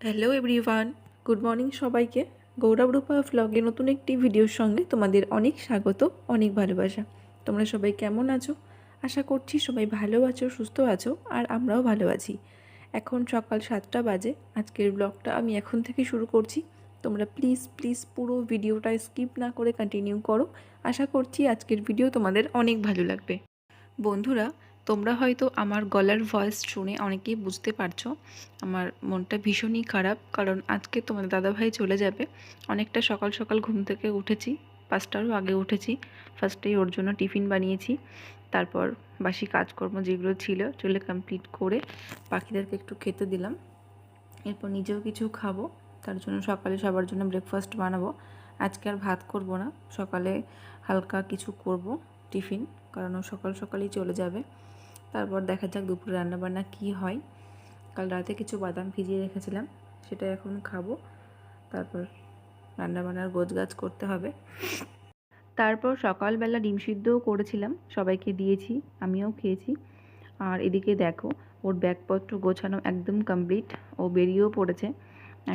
Hello everyone, good morning সবাইকে। গৌরব রূপা ভ্লগে নতুন একটি ভিডিওর সঙ্গে তোমাদের অনেক স্বাগত, অনেক ভালোবাসা। তোমরা সবাই কেমন আছো? আশা করছি সবাই ভালো আছো, সুস্থ আছো, আর আমরাও ভালো আছি। এখন সকাল 7টা বাজে। আজকের ব্লগটা আমি এখন থেকে শুরু করছি। তোমরা প্লিজ প্লিজ পুরো ভিডিওটা স্কিপ না করে কন্টিনিউ করো। আশা করছি আজকের ভিডিও তোমাদের অনেক ভালো লাগবে। বন্ধুরা, তোমরা হয়তো আমার গলার ভয়েস শুনে অনেকেই বুঝতে পারছো আমার মনটা ভীষণই খারাপ, কারণ আজকে তোমাদের দাদাভাই চলে যাবে। অনেকটা সকাল সকাল ঘুম থেকে উঠেছি, 5টারও আগে উঠেছি। ফার্স্টেই ওর জন্য টিফিন বানিয়েছি, তারপর বাসি কাজকর্ম যেগুলো ছিল চলে কমপ্লিট করে পাখিদেরকে একটু খেতে দিলাম। এরপর নিজেও কিছু খাবো, তার জন্য সকালে সবার জন্য ব্রেকফাস্ট বানাবো। আজকে আর ভাত করব না, সকালে হালকা কিছু করব টিফিন, কারণ ও সকাল সকালই চলে যাবে। তারপর দেখা যাক দুপুরে রান্নাবান্না কী হয়। কাল রাতে কিছু বাদাম ভিজিয়ে রেখেছিলাম, সেটা এখন খাবো। তারপর রান্নাবান্নার গোছগাছ করতে হবে। তারপর সকালবেলা ডিম সিদ্ধও করেছিলাম, সবাইকে দিয়েছি, আমিও খেয়েছি। আর এদিকে দেখো, ওর ব্যাগপত্র গোছানো একদম কমপ্লিট, ও বেরিয়েও পড়েছে।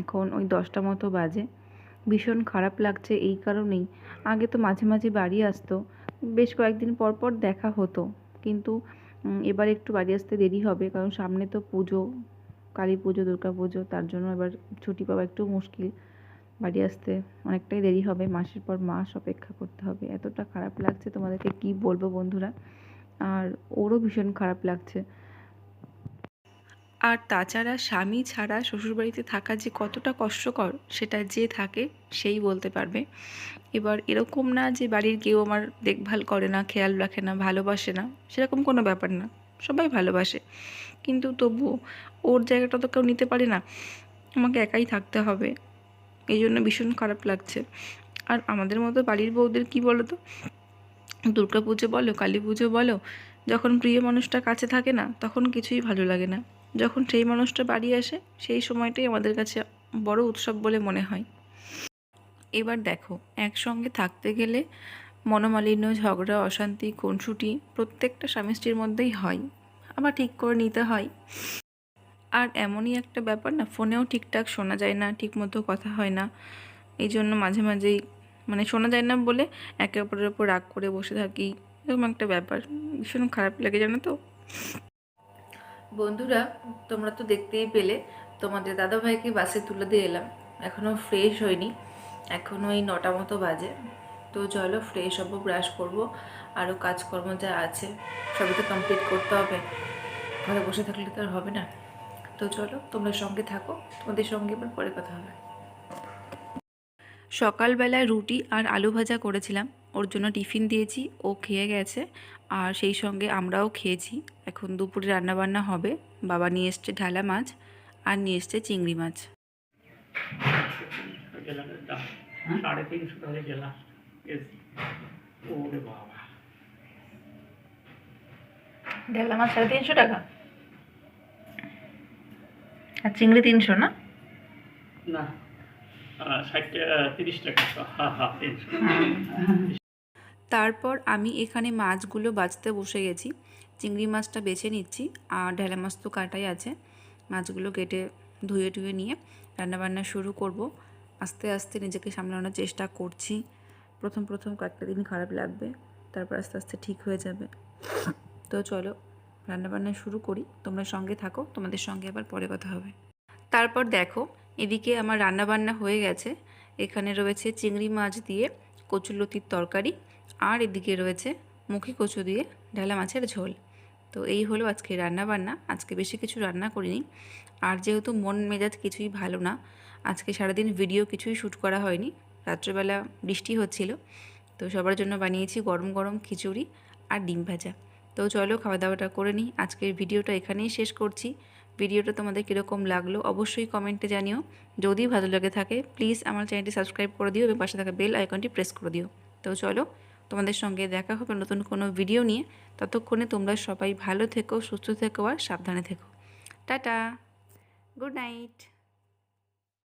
এখন ওই 10টা মতো বাজে। ভীষণ খারাপ লাগছে এই কারণেই, আগে তো মাঝে মাঝে বাড়ি আসতো, বেশ কয়েকদিন পর পর দেখা হতো, কিন্তু এবার একটু বাড়ি আসতে দেরি হবে, কারণ সামনে তো পুজো, কালী পুজো, দুর্গা পুজো, তার জন্য এবার ছুটি পাওয়া একটু মুশকিল। বাড়ি আসতে অনেকটাই দেরি হবে, মাসের পর মাস অপেক্ষা করতে হবে। এতটা খারাপ লাগছে তোমাদেরকে কি বলবো বন্ধুরা, আর ওরও ভীষণ খারাপ লাগছে। আর তাছাড়া স্বামী ছাড়া শ্বশুরবাড়িতে থাকা যে কতটা কষ্টকর, সেটা যে থাকে সেই বলতে পারবে। এবার এরকম না যে বাড়ির কেউ আমার দেখভাল করে না, খেয়াল রাখে না, ভালোবাসে না, সেরকম কোনো ব্যাপার না, সবাই ভালোবাসে। কিন্তু তবুও ওর জায়গাটা তো কেউ নিতে পারে না, আমাকে একাই থাকতে হবে। এই জন্য ভীষণ খারাপ লাগছে। আর আমাদের মতো বাড়ির বউদের কী বলো তো, দুর্গা পুজো বলো, কালী পুজো বলো, যখন প্রিয় মানুষটা কাছে থাকে না, তখন কিছুই ভালো লাগে না। যখন সেই মানুষটা বাড়ি আসে, সেই সময়টাই আমাদের কাছে বড় উৎসব বলে মনে হয়। এবার দেখো, একসঙ্গে থাকতে গেলে মনোমালিন্য, ঝগড়া, অশান্তি, খুনসুটি প্রত্যেকটা স্বামী স্ত্রীর মধ্যেই হয়, আবার ঠিক করে নিতে হয়। আর এমনই একটা ব্যাপার না, ফোনেও ঠিকঠাক শোনা যায় না, ঠিকমতো কথা হয় না। এই জন্য মাঝে মাঝেই শোনা যায় না বলে একে অপরের ওপর রাগ করে বসে থাকি, এরকম একটা ব্যাপার। ভীষণ খারাপ লাগে, জানো তো বন্ধুরা। তোমরা তো দেখতেই পেলে, তোমাদের দাদাভাইকে বাসে তুলে দিয়ে এলাম। এখনও ফ্রেশ হয়নি, এখনও ওই 9টা মতো বাজে। তো চলো ফ্রেশ হবো, ব্রাশ করবো, আরও কাজকর্ম যা আছে সবই তো কমপ্লিট করতে হবে, ঘরে বসে থাকলে তো আর হবে না। তো চলো তোমরা সঙ্গে থাকো, তোমাদের সঙ্গে এবার পরে কথা হবে। সকালবেলায় রুটি আর আলু ভাজা করেছিলাম, ওর জন্য টিফিন দিয়েছি, ও খেয়ে গেছে। আর সেই সঙ্গে আমরাও খেয়েছি। এখন দুপুরে রান্নাবান্না হবে। বাবা নিয়ে এসছে ঢালা মাছ, আর নিয়ে এসছে চিংড়ি মাছ। ঢালা মাছ 350 টাকা, আর চিংড়ি 300 না? না, 30 টাকা। তারপর আমি এখানে মাছগুলো বাছতে বসে গেছি। চিংড়ি মাছটা বেছে নিচ্ছি, আর ঢেলা মাছ তো কাটাই আছে। মাছগুলো কেটে ধুয়ে টুয়ে নিয়ে রান্নাবান্না শুরু করব। আস্তে আস্তে নিজেকে সামলানোর চেষ্টা করছি। প্রথম প্রথম কয়েকটা দিন খারাপ লাগবে, তারপর আস্তে আস্তে ঠিক হয়ে যাবে। তো চলো রান্নাবান্না শুরু করি, তোমরা সঙ্গে থাকো, তোমাদের সঙ্গে আবার পরে কথা হবে। তারপর দেখো, এদিকে আমার রান্নাবান্না হয়ে গেছে। এখানে রয়েছে চিংড়ি মাছ দিয়ে কচুলতির তরকারি, আর এদিকে রয়েছে মুখী কচু দিয়ে ঢালা মাছের ঝোল। তো এই হলো আজকে রান্নাবান্না। আজকে বেশি কিছু রান্না করিনি, আর যেহেতু মন মেজাজ কিছুই ভালো না, আজকে সারাদিন ভিডিও কিছুই শ্যুট করা হয়নি। রাত্রেবেলা বৃষ্টি হচ্ছিল, তো সবার জন্য বানিয়েছি গরম গরম খিচুড়ি আর ডিম ভাজা। তো চলো খাওয়া দাওয়াটা করে নিই। আজকের ভিডিওটা এখানেই শেষ করছি। ভিডিওটা তোমাদের কীরকম লাগলো অবশ্যই কমেন্টে জানিও। যদি ভালো লাগে থাকে প্লিজ আমার চ্যানেলটি সাবস্ক্রাইব করে দিও এবং পাশে থাকা বেল আইকনটি প্রেস করে দিও। তো চলো তোমাদের সঙ্গে দেখা হবে নতুন কোনো ভিডিও নিয়ে। ততক্ষণে তোমরা সবাই ভালো থেকো, সুস্থ থেকো, আর সাবধানে থেকো। Tata, good night.